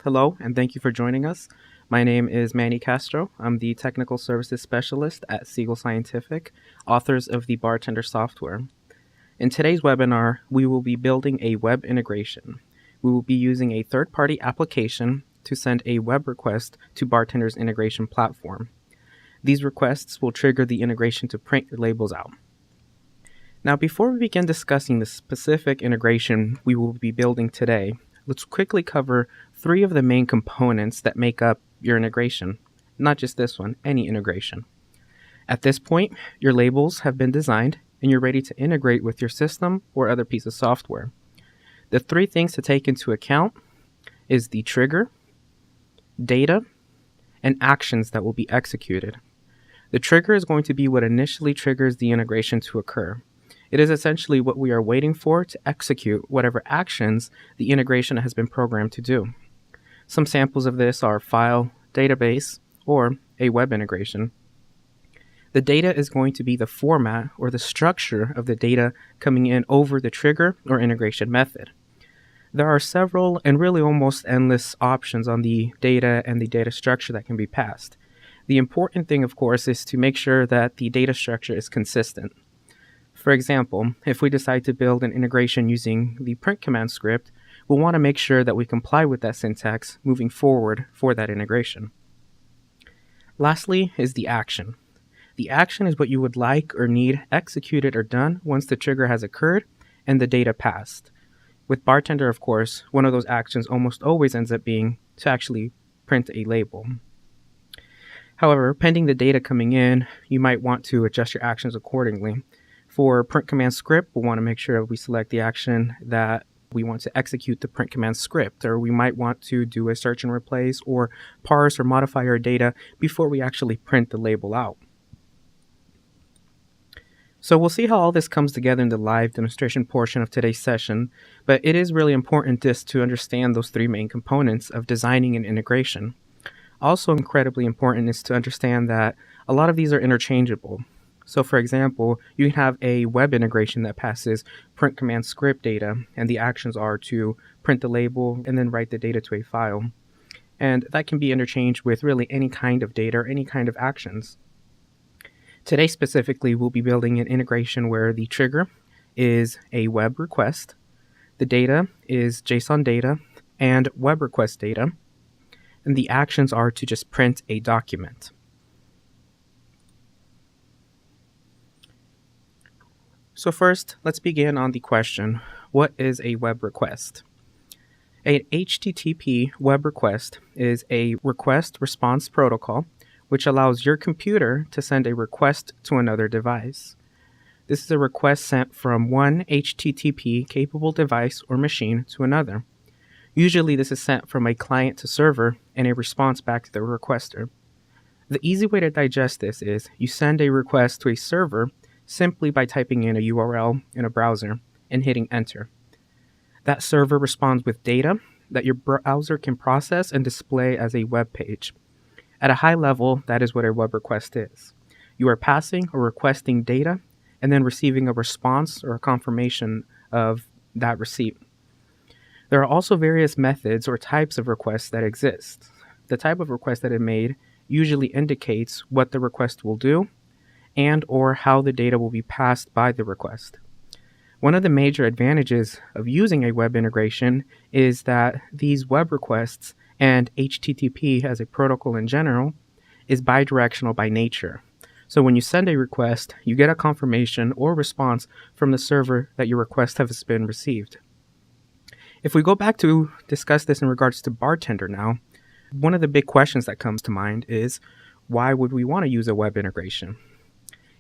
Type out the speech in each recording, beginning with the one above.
Hello, and thank you for joining us. My name is Manny Castro. I'm the Technical Services Specialist at Siegel Scientific, authors of the BarTender software. In today's webinar, we will be building a web integration. We will be using a third-party application to send a web request to BarTender's integration platform. These requests will trigger the integration to print your labels out. Now, before we begin discussing the specific integration we will be building today, let's quickly cover three of the main components that make up your integration. Not just this one, any integration. At this point, your labels have been designed and you're ready to integrate with your system or other piece of software. The three things to take into account is the trigger, data, and actions that will be executed. The trigger is going to be what initially triggers the integration to occur. It is essentially what we are waiting for to execute whatever actions the integration has been programmed to do. Some samples of this are file, database, or a web integration. The data is going to be the format or the structure of the data coming in over the trigger or integration method. There are several and really almost endless options on the data and the data structure that can be passed. The important thing, of course, is to make sure that the data structure is consistent. For example, if we decide to build an integration using the print command script, we'll want to make sure that we comply with that syntax moving forward for that integration. Lastly is the action. The action is what you would like or need executed or done once the trigger has occurred and the data passed. With BarTender, of course, one of those actions almost always ends up being to actually print a label. However, pending the data coming in, you might want to adjust your actions accordingly. For print command script, we'll want to make sure we select the action that we want to execute the print command script, or we might want to do a search and replace or parse or modify our data before we actually print the label out. So we'll see how all this comes together in the live demonstration portion of today's session, but it is really important just to understand those three main components of designing an integration. Also incredibly important is to understand that a lot of these are interchangeable. So for example, you can have a web integration that passes print command script data, and the actions are to print the label and then write the data to a file. And that can be interchanged with really any kind of data or any kind of actions. Today specifically, we'll be building an integration where the trigger is a web request, the data is JSON data and web request data, and the actions are to just print a document. So first, let's begin on the question, what is a web request? A HTTP web request is a request response protocol which allows your computer to send a request to another device. This is a request sent from one HTTP capable device or machine to another. Usually this is sent from a client to server and a response back to the requester. The easy way to digest this is you send a request to a server simply by typing in a URL in a browser and hitting enter. That server responds with data that your browser can process and display as a web page. At a high level, that is what a web request is. You are passing or requesting data and then receiving a response or a confirmation of that receipt. There are also various methods or types of requests that exist. The type of request that is made usually indicates what the request will do and or how the data will be passed by the request. One of the major advantages of using a web integration is that these web requests and HTTP as a protocol in general is bidirectional by nature. So when you send a request, you get a confirmation or response from the server that your request has been received. If we go back to discuss this in regards to BarTender now, one of the big questions that comes to mind is, why would we want to use a web integration?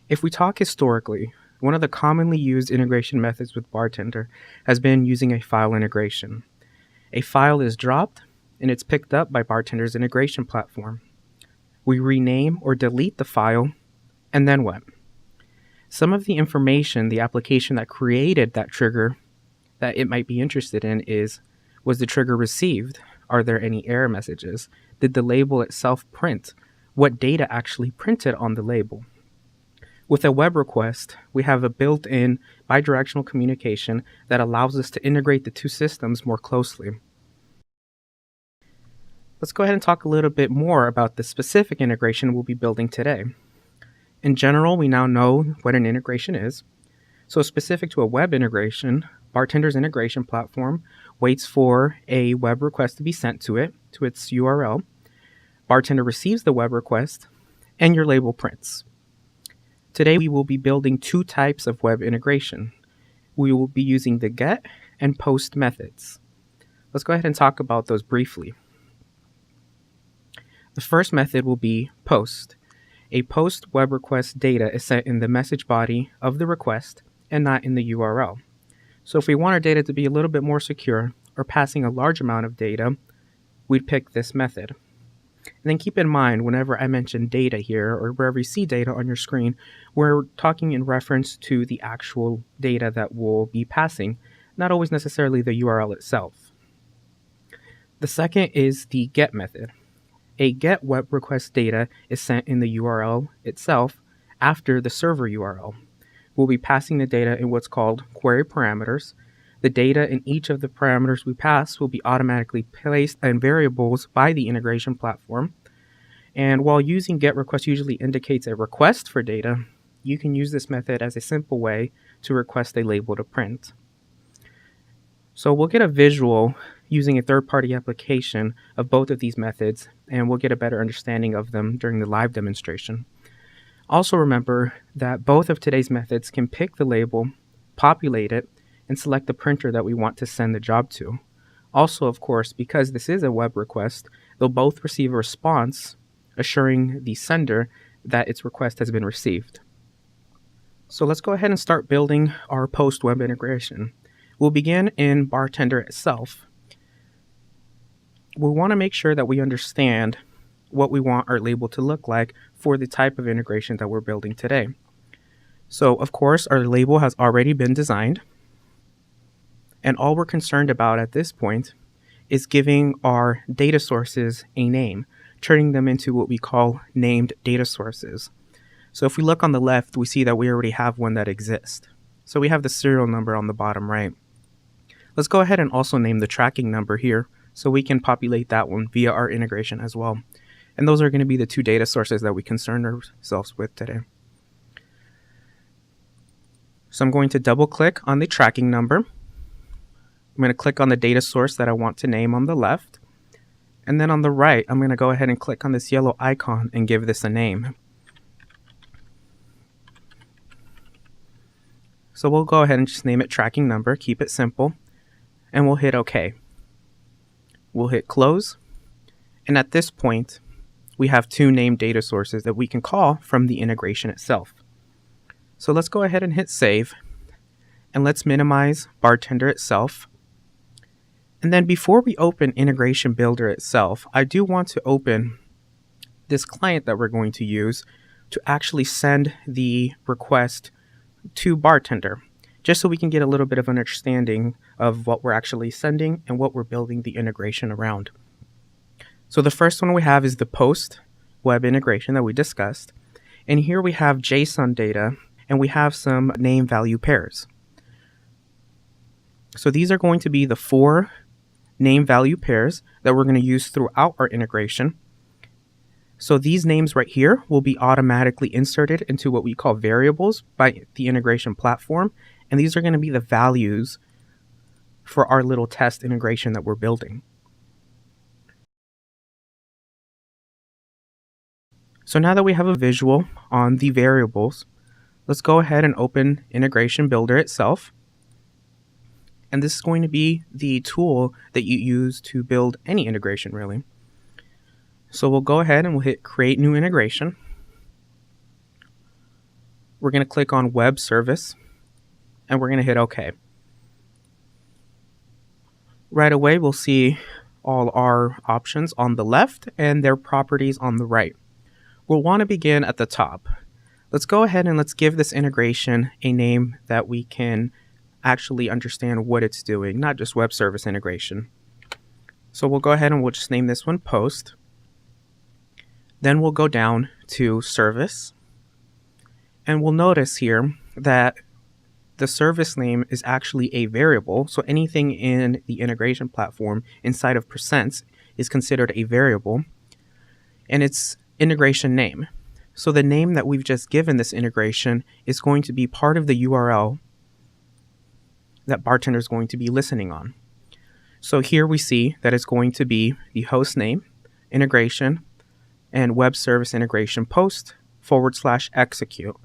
If we talk historically, one of the commonly used integration methods with BarTender has been using a file integration. A file is dropped and it's picked up by BarTender's integration platform. We rename or delete the file, and then what? Some of the information the application that created that trigger that it might be interested in is, was the trigger received? Are there any error messages? Did the label itself print? What data actually printed on the label? With a web request, we have a built-in bidirectional communication that allows us to integrate the two systems more closely. Let's go ahead and talk a little bit more about the specific integration we'll be building today. In general, we now know what an integration is. So specific to a web integration, BarTender's integration platform waits for a web request to be sent to it, to its URL. BarTender receives the web request, and your label prints. Today, we will be building two types of web integration. We will be using the get and post methods. Let's go ahead and talk about those briefly. The first method will be post. A post web request data is sent in the message body of the request and not in the URL. So if we want our data to be a little bit more secure or passing a large amount of data, we'd pick this method. And then keep in mind, whenever I mention data here or wherever you see data on your screen, we're talking in reference to the actual data that we'll be passing, not always necessarily the URL itself. The second is the get method. A get web request data is sent in the URL itself after the server URL. We'll be passing the data in what's called query parameters. The data in each of the parameters we pass will be automatically placed in variables by the integration platform. And while using get request usually indicates a request for data, you can use this method as a simple way to request a label to print. So we'll get a visual using a third-party application of both of these methods, and we'll get a better understanding of them during the live demonstration. Also remember that both of today's methods can pick the label, populate it, and select the printer that we want to send the job to. Also, of course, because this is a web request, they'll both receive a response assuring the sender that its request has been received. So let's go ahead and start building our post web integration. We'll begin in BarTender itself. We want to make sure that we understand what we want our label to look like for the type of integration that we're building today. So, of course, our label has already been designed. And all we're concerned about at this point is giving our data sources a name, turning them into what we call named data sources. So if we look on the left, we see that we already have one that exists. So we have the serial number on the bottom right. Let's go ahead and also name the tracking number here so we can populate that one via our integration as well. And those are going to be the two data sources that we concern ourselves with today. So I'm going to double click on the tracking number. I'm going to click on the data source that I want to name on the left. And then on the right, I'm going to go ahead and click on this yellow icon and give this a name. So we'll go ahead and just name it tracking number, keep it simple, and we'll hit OK. We'll hit close. And at this point, we have two named data sources that we can call from the integration itself. So let's go ahead and hit save. And let's minimize BarTender itself. And then before we open Integration Builder itself, I do want to open this client that we're going to use to actually send the request to BarTender, just so we can get a little bit of an understanding of what we're actually sending and what we're building the integration around. So the first one we have is the post web integration that we discussed. And here we have JSON data and we have some name value pairs. So these are going to be the 4 name value pairs that we're going to use throughout our integration. So these names right here will be automatically inserted into what we call variables by the integration platform. And these are going to be the values for our little test integration that we're building. So now that we have a visual on the variables, let's go ahead and open Integration Builder itself. And this is going to be the tool that you use to build any integration, really. So we'll go ahead and we'll hit Create New Integration. We're going to click on Web Service, and we're going to hit OK. Right away, we'll see all our options on the left and their properties on the right. We'll want to begin at the top. Let's go ahead and let's give this integration a name that we can actually understand what it's doing, not just web service integration. So we'll go ahead and we'll just name this one Post. Then we'll go down to Service. And we'll notice here that the service name is actually a variable. So anything in the integration platform inside of percents is considered a variable, and its integration name. So the name that we've just given this integration is going to be part of the URL that BarTender is going to be listening on. So here we see that it's going to be the host name, integration, and web service integration post /execute.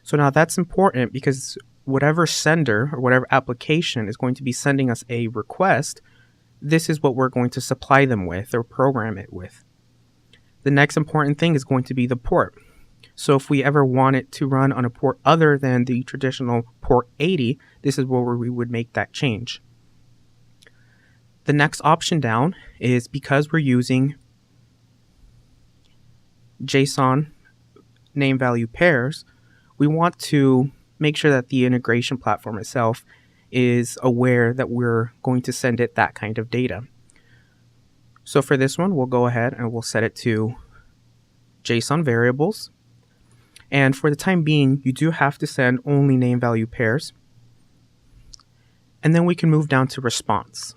So now that's important because whatever sender or whatever application is going to be sending us a request, this is what we're going to supply them with or program it with. The next important thing is going to be the port. So if we ever want it to run on a port other than the traditional port 80, this is where we would make that change. The next option down is because we're using JSON name value pairs, we want to make sure that the integration platform itself is aware that we're going to send it that kind of data. So for this one, we'll go ahead and we'll set it to JSON variables. And for the time being, you do have to send only name value pairs. And then we can move down to response.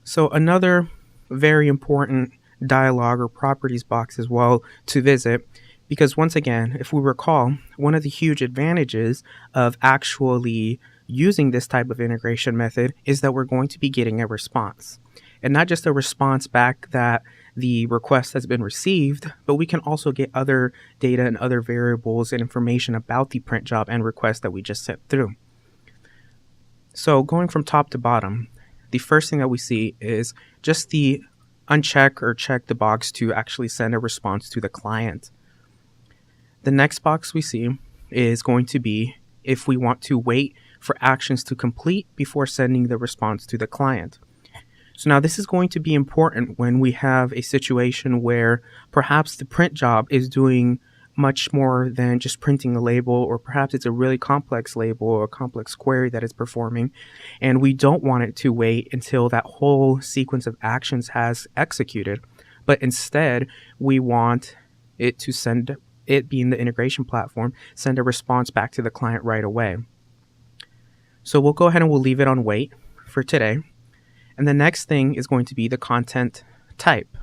So another very important dialog or properties box as well to visit, because once again, if we recall, one of the huge advantages of actually using this type of integration method is that we're going to be getting a response. And not just a response back that the request has been received, but we can also get other data and other variables and information about the print job and request that we just sent through. So going from top to bottom, the first thing that we see is just the uncheck or check the box to actually send a response to the client. The next box we see is going to be if we want to wait for actions to complete before sending the response to the client. So now this is going to be important when we have a situation where perhaps the print job is doing much more than just printing a label, or perhaps it's a really complex label or a complex query that it's performing, and we don't want it to wait until that whole sequence of actions has executed, but instead we want it to send, it being the integration platform, send a response back to the client right away. So we'll go ahead and we'll leave it on wait for today. And the next thing is going to be the content type.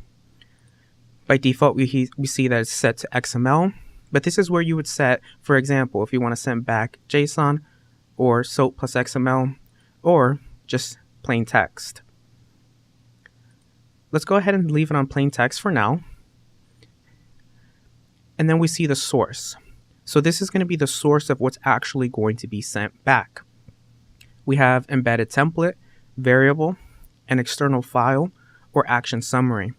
By default, we see that it's set to XML, but this is where you would set, for example, if you want to send back JSON or SOAP plus XML or just plain text. Let's go ahead and leave it on plain text for now. And then we see the source. So this is going to be the source of what's actually going to be sent back. We have embedded template, variable, an external file, or action summary.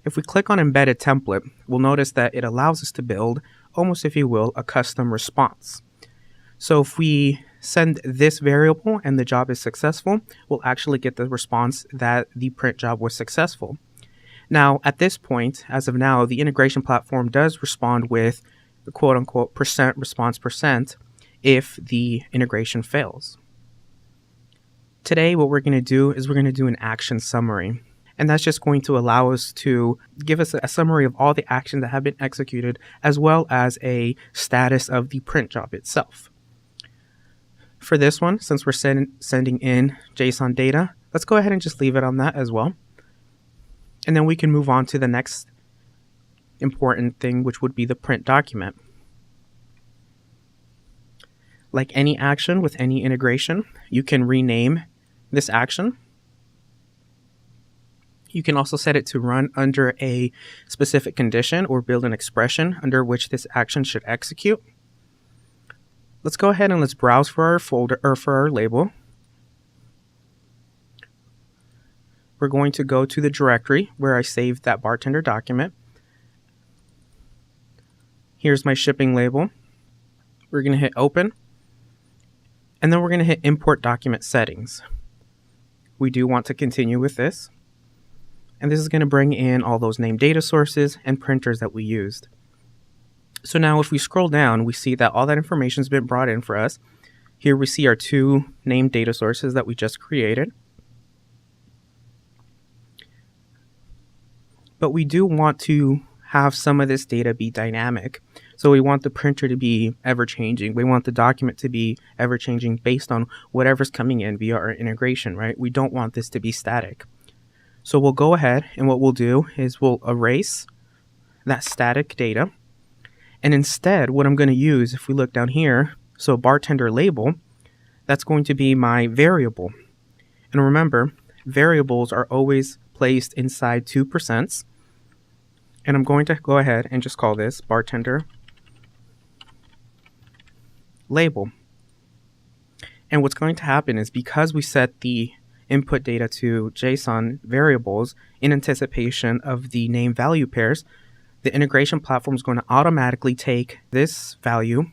If we click on embedded template, we'll notice that it allows us to build, almost if you will, a custom response. So if we send this variable and the job is successful, we'll actually get the response that the print job was successful. Now, at this point, as of now, the integration platform does respond with the quote-unquote % response % if the integration fails. Today, what we're going to do is we're going to do an action summary. And that's just going to allow us to give us a summary of all the actions that have been executed, as well as a status of the print job itself. For this one, since we're sending in JSON data, let's go ahead and just leave it on that as well. And then we can move on to the next important thing, which would be the print document. Like any action with any integration, you can rename this action. You can also set it to run under a specific condition or build an expression under which this action should execute. Let's go ahead and let's browse for our folder or for our label. We're going to go to the directory where I saved that BarTender document. Here's my shipping label. We're going to hit open. And then we're going to hit import document settings. We do want to continue with this. And this is going to bring in all those named data sources and printers that we used. So now if we scroll down, we see that all that information has been brought in for us. Here we see our 2 named data sources that we just created. But we do want to have some of this data be dynamic. So we want the printer to be ever changing. We want the document to be ever changing based on whatever's coming in via our integration, right? We don't want this to be static. So we'll go ahead and what we'll do is we'll erase that static data. And instead, what I'm going to use, if we look down here, so BarTender label, that's going to be my variable. And remember, variables are always placed inside 2%. And I'm going to go ahead and just call this BarTender label. And what's going to happen is because we set the input data to JSON variables in anticipation of the name value pairs, the integration platform is going to automatically take this value,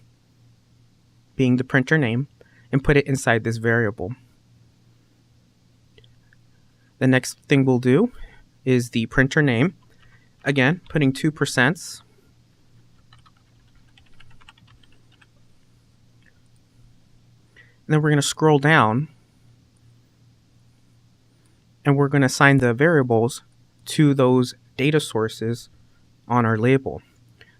being the printer name, and put it inside this variable. The next thing we'll do is the printer name. Again, putting 2%. And then we're going to scroll down and we're going to assign the variables to those data sources on our label.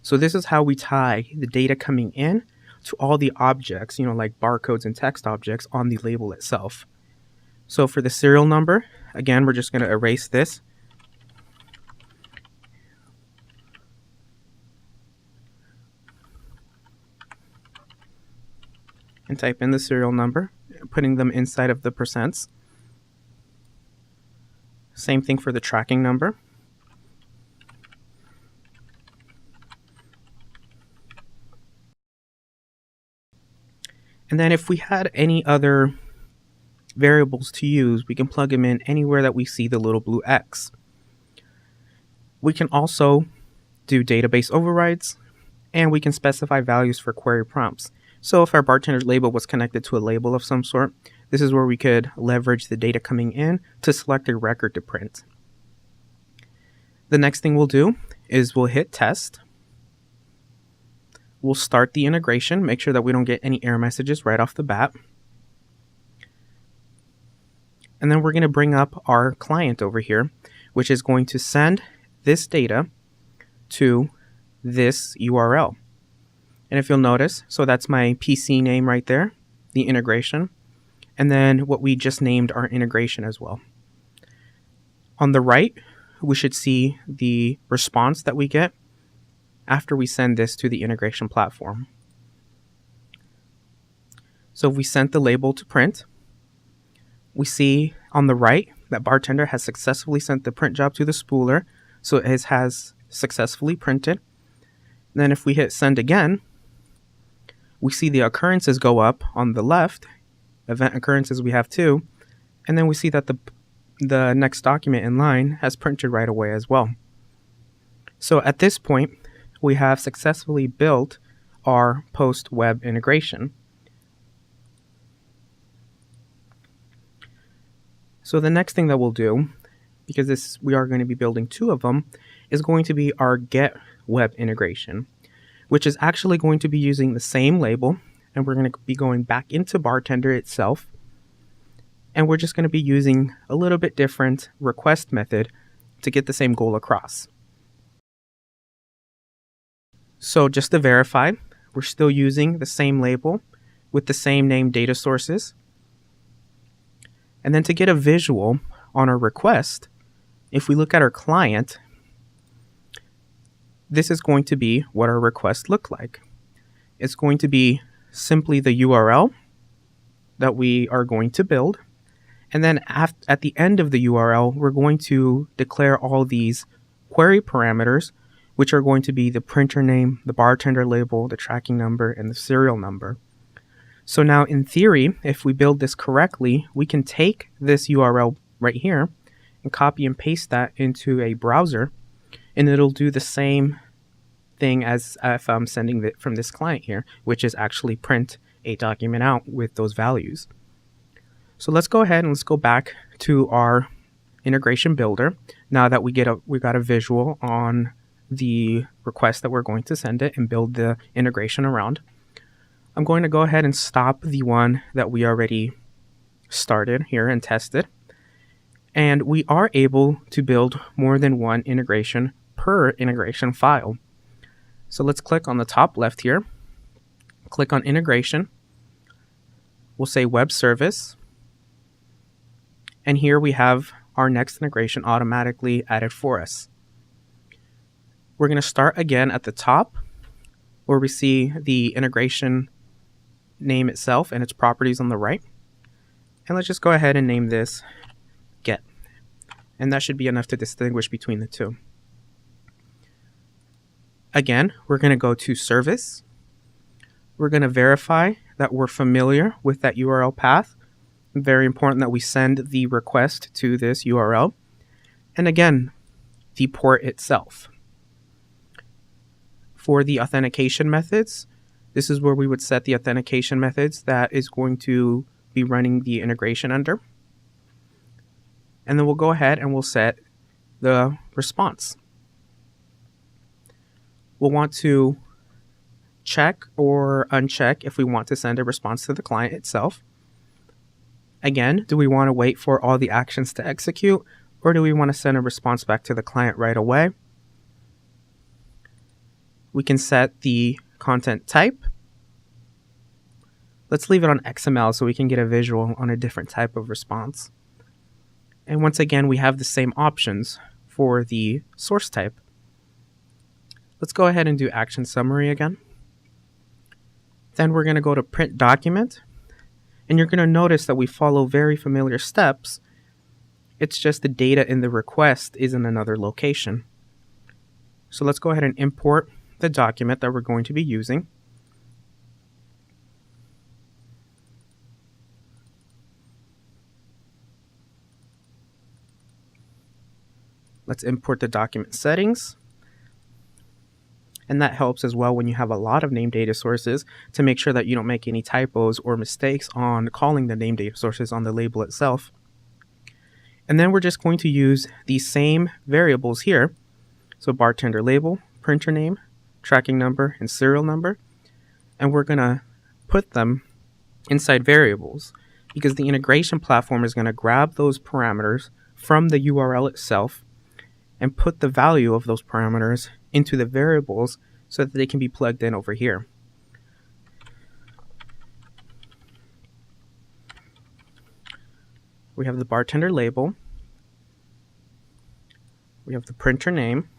So this is how we tie the data coming in to all the objects, like barcodes and text objects on the label itself. So for the serial number, again, we're just going to erase this. And type in the serial number, putting them inside of the percents. Same thing for the tracking number. And then if we had any other variables to use, we can plug them in anywhere that we see the little blue X. We can also do database overrides, and we can specify values for query prompts. So if our BarTender label was connected to a label of some sort, this is where we could leverage the data coming in to select a record to print. The next thing we'll do is we'll hit test. We'll start the integration, make sure that we don't get any error messages right off the bat. And then we're going to bring up our client over here, which is going to send this data to this URL. And if you'll notice, so that's my PC name right there, the integration, and then what we just named our integration as well. On the right, we should see the response that we get after we send this to the integration platform. So if we sent the label to print, we see on the right that BarTender has successfully sent the print job to the spooler, so it has successfully printed. And then if we hit send again, we see the occurrences go up on the left, event occurrences we have 2, and then we see that the next document in line has printed right away as well. So at this point, we have successfully built our post-web integration. So the next thing that we'll do, because we are going to be building 2 of them, is going to be our get web integration, which is actually going to be using the same label, and we're going to be going back into BarTender itself, and we're just going to be using a little bit different request method to get the same goal across. So just to verify, we're still using the same label with the same name data sources. And then to get a visual on our request, if we look at our client, this is going to be what our request look like. It's going to be simply the URL that we are going to build. And then at the end of the URL, we're going to declare all these query parameters, which are going to be the printer name, the BarTender label, the tracking number, and the serial number. So now in theory, if we build this correctly, we can take this URL right here and copy and paste that into a browser, and it'll do the same thing as if I'm sending it from this client here, which is actually print a document out with those values. So let's go ahead and let's go back to our integration builder. Now that we got a visual on the request that we're going to send it and build the integration around, I'm going to go ahead and stop the one that we already started here and tested. And we are able to build more than one integration per integration file. So let's click on the top left here, click on integration. We'll say web service. And here we have our next integration automatically added for us. We're going to start again at the top where we see the integration name itself and its properties on the right. And let's just go ahead and name this Get. And that should be enough to distinguish between the two. Again, we're going to go to Service. We're going to verify that we're familiar with that URL path. Very important that we send the request to this URL. And again, the port itself. For the authentication methods, this is where we would set the authentication methods that is going to be running the integration under. And then we'll go ahead and we'll set the response. We'll want to check or uncheck if we want to send a response to the client itself. Again, do we want to wait for all the actions to execute, or do we want to send a response back to the client right away? We can set the content type. Let's leave it on XML so we can get a visual on a different type of response. And once again, we have the same options for the source type. Let's go ahead and do action summary again. Then we're going to go to print document. And you're going to notice that we follow very familiar steps. It's just the data in the request is in another location. So let's go ahead and import the document that we're going to be using. Let's import the document settings. And that helps as well when you have a lot of named data sources to make sure that you don't make any typos or mistakes on calling the named data sources on the label itself. And then we're just going to use these same variables here. So BarTender label, printer name, tracking number, and serial number. And we're going to put them inside variables because the integration platform is going to grab those parameters from the URL itself and put the value of those parameters into the variables so that they can be plugged in over here. We have the BarTender label. We have the printer name.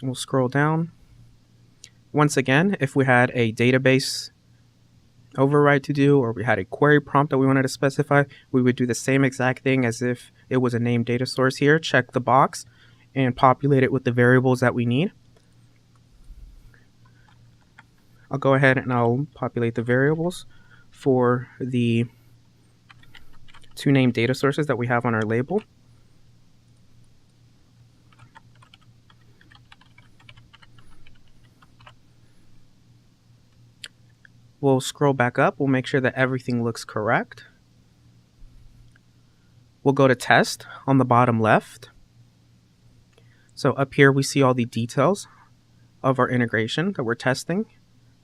We'll scroll down. Once again, if we had a database override to do, or we had a query prompt that we wanted to specify, we would do the same exact thing as if it was a named data source here. Check the box and populate it with the variables that we need. I'll go ahead and I'll populate the variables for the two named data sources that we have on our label. We'll scroll back up. We'll make sure that everything looks correct. We'll go to test on the bottom left. So up here we see all the details of our integration that we're testing,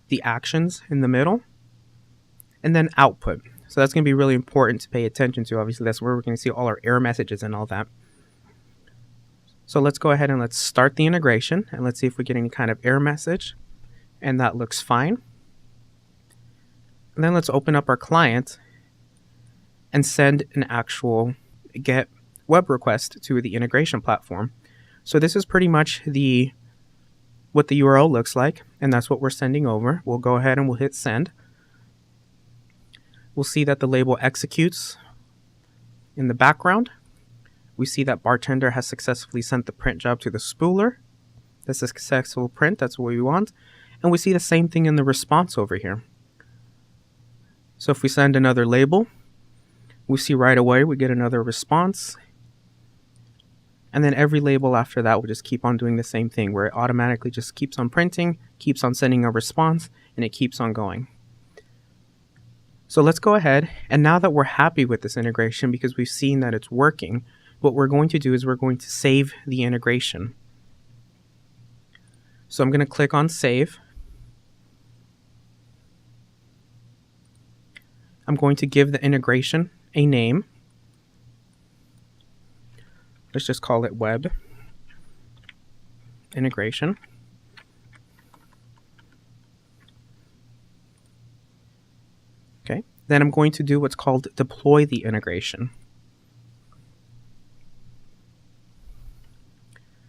the actions in the middle, and then output. So that's going to be really important to pay attention to. Obviously, that's where we're going to see all our error messages and all that. So let's go ahead and let's start the integration and let's see if we get any kind of error message. And that looks fine. And then let's open up our client and send an actual GET web request to the integration platform. So this is pretty much what the URL looks like, and that's what we're sending over. We'll go ahead and we'll hit send. We'll see that the label executes in the background. We see that BarTender has successfully sent the print job to the spooler. That's a successful print, that's what we want. And we see the same thing in the response over here. So if we send another label, we see right away we get another response. And then every label after that will just keep on doing the same thing, where it automatically just keeps on printing, keeps on sending a response, and it keeps on going. So let's go ahead, and now that we're happy with this integration because we've seen that it's working, what we're going to do is we're going to save the integration. So I'm going to click on Save. I'm going to give the integration a name. Let's just call it Web. integration. Okay, then I'm going to do what's called deploy the integration.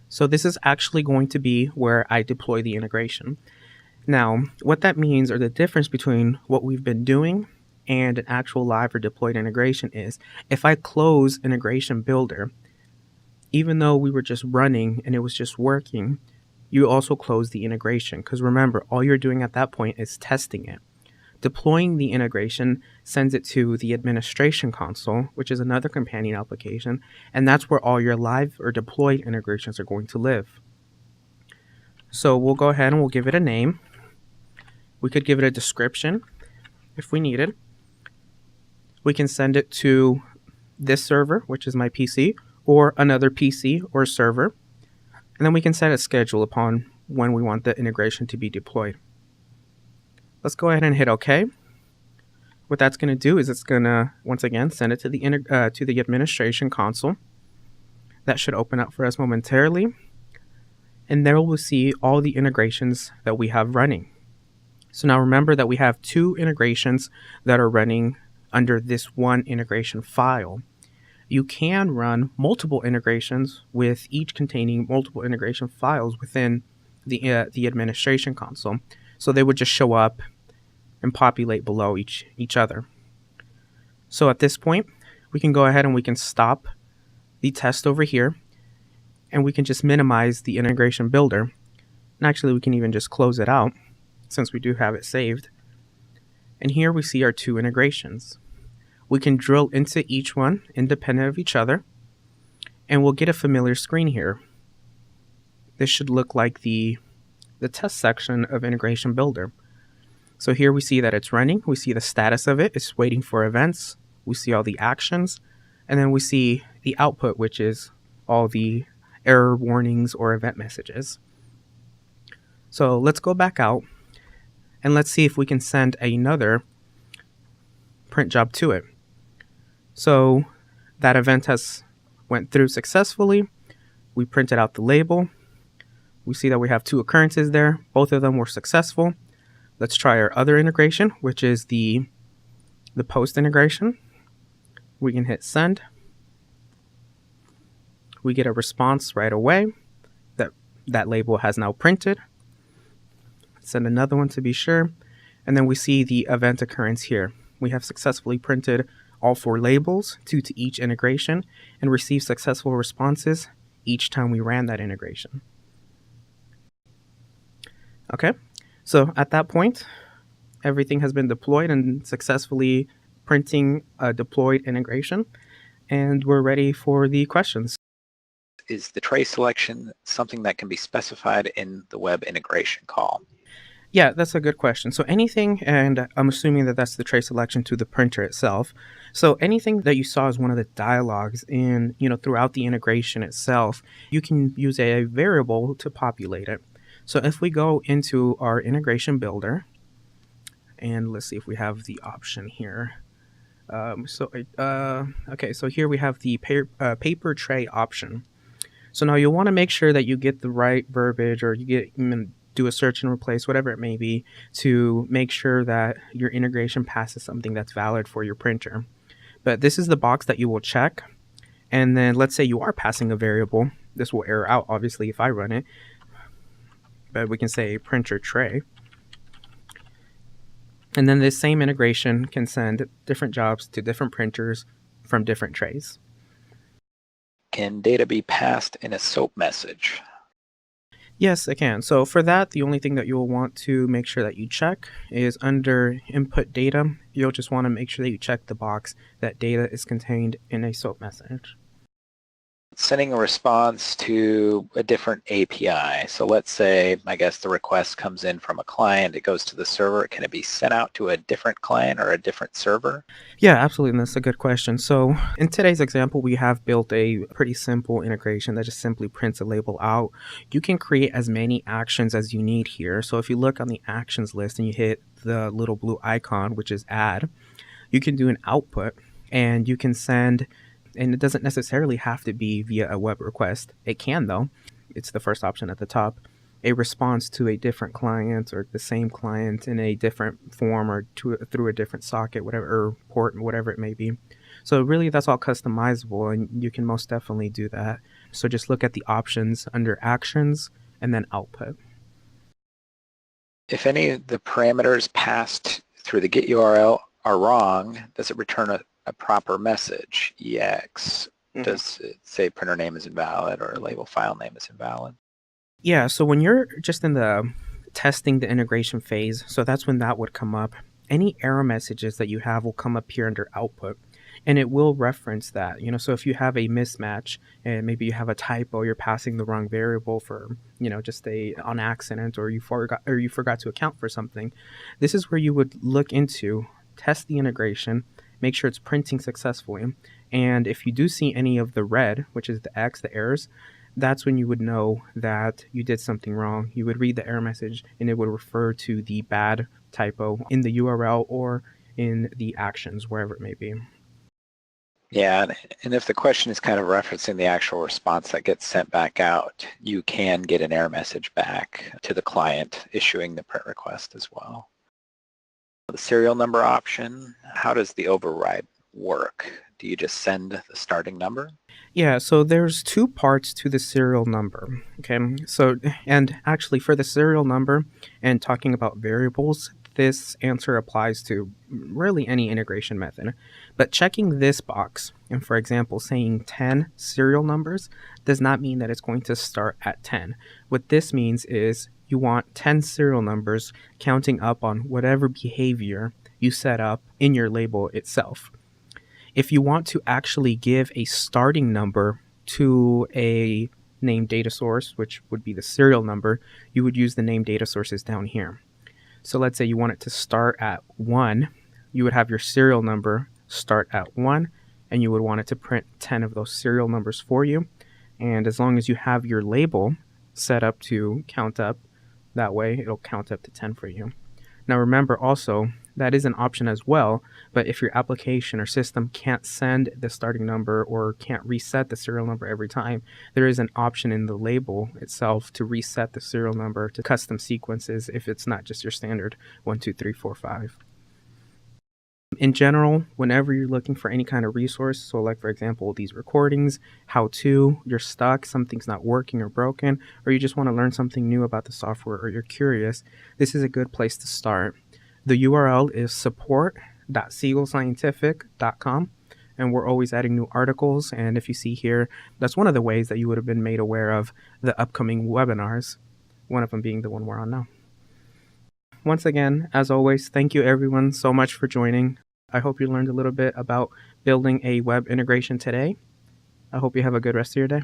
So this is actually going to be where I deploy the integration. Now, what that means, or the difference between what we've been doing and an actual live or deployed integration, is if I close integration builder, even though we were just running and it was just working, you also close the integration, because remember, all you're doing at that point is testing it. Deploying the integration sends it to the administration console, which is another companion application, and that's where all your live or deployed integrations are going to live. So we'll go ahead and we'll give it a name. We could give it a description if we needed. We can send it to this server, which is my PC, or another PC or server. And then we can set a schedule upon when we want the integration to be deployed. Let's go ahead and hit OK. What that's going to do is it's going to, once again, send it to the administration console. That should open up for us momentarily. And there we'll see all the integrations that we have running. So now remember that we have two integrations that are running under this one integration file. You can run multiple integrations with each containing multiple integration files within the administration console. So they would just show up and populate below each other. So at this point, we can go ahead and we can stop the test over here, and we can just minimize the integration builder. And actually, we can even just close it out since we do have it saved. And here we see our two integrations. We can drill into each one independent of each other, and we'll get a familiar screen here. This should look like the test section of Integration Builder. So here we see that it's running. We see the status of it. It's waiting for events. We see all the actions. And then we see the output, which is all the error warnings or event messages. So let's go back out and let's see if we can send another print job to it. So that event has went through successfully. We printed out the label. We see that we have two occurrences there. Both of them were successful. Let's try our other integration, which is the post integration. We can hit send. We get a response right away that label has now printed. Send another one to be sure. And then we see the event occurrence here. We have successfully printed all four labels, two to each integration, and received successful responses each time we ran that integration. Okay, so at that point, everything has been deployed and successfully printing a deployed integration, and we're ready for the questions. Is the tray selection something that can be specified in the web integration call? Yeah, that's a good question. So anything, and I'm assuming that that's the tray selection to the printer itself. So anything that you saw as one of the dialogues in, throughout the integration itself, you can use a variable to populate it. So if we go into our integration builder, and let's see if we have the option here. Okay, so here we have the paper tray option. So now you'll want to make sure that you get the right verbiage, or you do a search and replace, whatever it may be, to make sure that your integration passes something that's valid for your printer. But this is the box that you will check. And then let's say you are passing a variable. This will error out, obviously, if I run it. But we can say printer tray. And then this same integration can send different jobs to different printers from different trays. Can data be passed in a SOAP message? Yes, it can. So for that, the only thing that you'll want to make sure that you check is under input data. You'll just want to make sure that you check the box that data is contained in a SOAP message. Sending a response to a different API. So let's say, I guess the request comes in from a client, it goes to the server. Can it be sent out to a different client or a different server? Yeah, absolutely. And that's a good question. So in today's example, we have built a pretty simple integration that just simply prints a label out. You can create as many actions as you need here. So if you look on the actions list and you hit the little blue icon, which is add, you can do an output, and you can send. And it doesn't necessarily have to be via a web request. It can, though. it's the first option at the top, a response to a different client or the same client in a different form or through a different socket, whatever, or port, whatever it may be. So really that's all customizable, and you can most definitely do that. So just look at the options under actions and then output. If any of the parameters passed through the get URL are wrong, does it return a proper message, EX? Does it say printer name is invalid or label file name is invalid? Yeah, so when you're just in the testing the integration phase, so that's when that would come up. Any error messages that you have will come up here under output, and it will reference that. So if you have a mismatch and maybe you have a typo, you're passing the wrong variable for, just on accident, or you forgot to account for something. This is where you would look into, test the integration, make sure it's printing successfully. And if you do see any of the red, which is the X, the errors, that's when you would know that you did something wrong. You would read the error message and it would refer to the bad typo in the URL or in the actions, wherever it may be. Yeah, and if the question is kind of referencing the actual response that gets sent back out, you can get an error message back to the client issuing the print request as well. The serial number option, how does the override work? Do you just send the starting number? Yeah, so there's two parts to the serial number. Okay, so, and actually for the serial number and talking about variables, this answer applies to really any integration method. But checking this box, and for example, saying 10 serial numbers, does not mean that it's going to start at 10. What this means is you want 10 serial numbers counting up on whatever behavior you set up in your label itself. If you want to actually give a starting number to a named data source, which would be the serial number, you would use the named data sources down here. So let's say you want it to start at 1, you would have your serial number start at 1, and you would want it to print 10 of those serial numbers for you. And as long as you have your label set up to count up, that way it'll count up to 10 for you. Now remember also, that is an option as well, but if your application or system can't send the starting number or can't reset the serial number every time, there is an option in the label itself to reset the serial number to custom sequences if it's not just your standard 1, 2, 3, 4, 5. In general, whenever you're looking for any kind of resource, so like for example, these recordings, how to, you're stuck, something's not working or broken, or you just want to learn something new about the software or you're curious, this is a good place to start. The URL is support.seaglescientific.com, and we're always adding new articles. And if you see here, that's one of the ways that you would have been made aware of the upcoming webinars, one of them being the one we're on now. Once again, as always, thank you everyone so much for joining. I hope you learned a little bit about building a web integration today. I hope you have a good rest of your day.